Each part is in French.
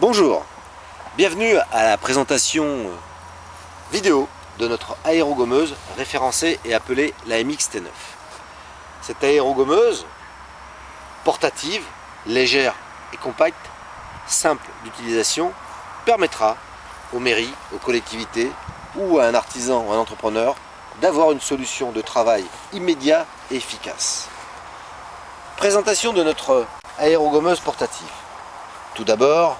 Bonjour, bienvenue à la présentation vidéo de notre aérogommeuse référencée et appelée la MX-T9. Cette aérogommeuse portative, légère et compacte, simple d'utilisation, permettra aux mairies, aux collectivités ou à un artisan ou un entrepreneur d'avoir une solution de travail immédiat et efficace. Présentation de notre aérogommeuse portative. Tout d'abord,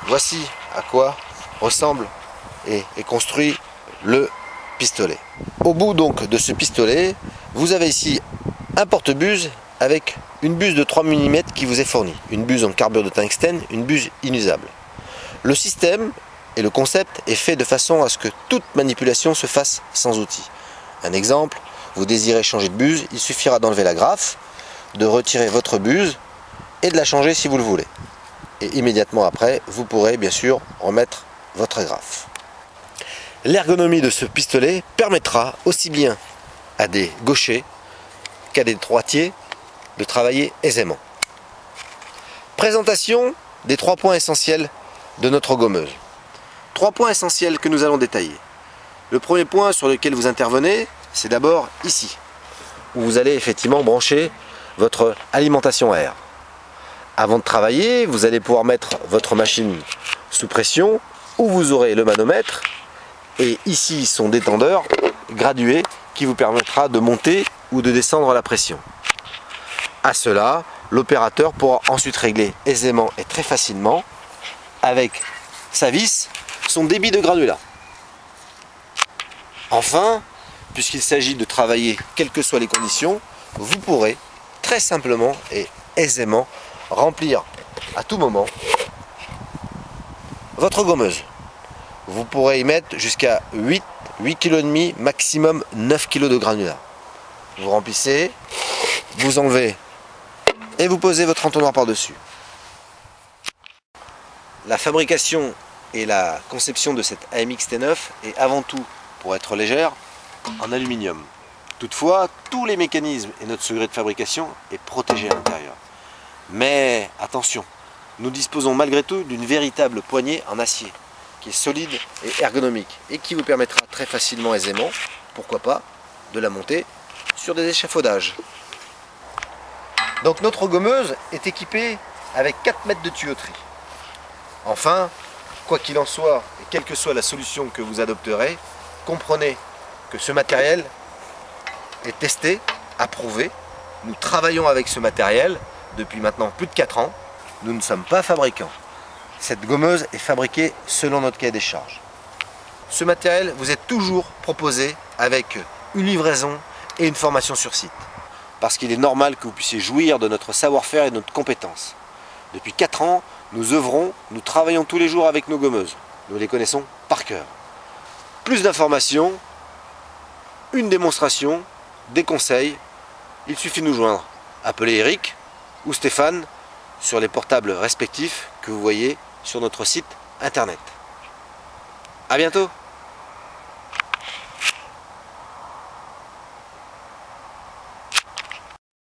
voici à quoi ressemble et est construit le pistolet. Au bout donc de ce pistolet, vous avez ici un porte-buse avec une buse de 3 mm qui vous est fournie. Une buse en carbure de tungstène, une buse inusable. Le système et le concept est fait de façon à ce que toute manipulation se fasse sans outil. Un exemple, vous désirez changer de buse, il suffira d'enlever la graffe, de retirer votre buse et de la changer si vous le voulez. Et immédiatement après, vous pourrez bien sûr remettre votre graffe. L'ergonomie de ce pistolet permettra aussi bien à des gauchers qu'à des droitiers de travailler aisément. Présentation des 3 points essentiels de notre gommeuse. 3 points essentiels que nous allons détailler. Le premier point sur lequel vous intervenez, c'est d'abord ici, où vous allez effectivement brancher votre alimentation à air. Avant de travailler, vous allez pouvoir mettre votre machine sous pression, où vous aurez le manomètre, et ici son détendeur gradué qui vous permettra de monter ou de descendre la pression. À cela, l'opérateur pourra ensuite régler aisément et très facilement, avec sa vis, son débit de granulat. Enfin, puisqu'il s'agit de travailler quelles que soient les conditions, vous pourrez très simplement et aisément remplir à tout moment votre gommeuse. Vous pourrez y mettre jusqu'à 8,5 kg, maximum 9 kg de granulat. Vous remplissez, vous enlevez et vous posez votre entonnoir par-dessus. La fabrication et la conception de cette AMX-T9 est avant tout, pour être légère, en aluminium. Toutefois, tous les mécanismes et notre secret de fabrication est protégé à l'intérieur. Mais attention, nous disposons malgré tout d'une véritable poignée en acier qui est solide et ergonomique et qui vous permettra très facilement, aisément, pourquoi pas, de la monter sur des échafaudages. Donc notre gommeuse est équipée avec 4 mètres de tuyauterie. Enfin, quoi qu'il en soit, et quelle que soit la solution que vous adopterez, comprenez que ce matériel est testé, approuvé. Nous travaillons avec ce matériel depuis maintenant plus de 4 ans. Nous ne sommes pas fabricants. Cette gommeuse est fabriquée selon notre cahier des charges. Ce matériel vous est toujours proposé avec une livraison et une formation sur site. Parce qu'il est normal que vous puissiez jouir de notre savoir-faire et de notre compétence. Depuis 4 ans, nous œuvrons, nous travaillons tous les jours avec nos gommeuses. Nous les connaissons par cœur. Plus d'informations, une démonstration, des conseils, il suffit de nous joindre. Appelez Eric ou Stéphane sur les portables respectifs que vous voyez sur notre site internet. A bientôt!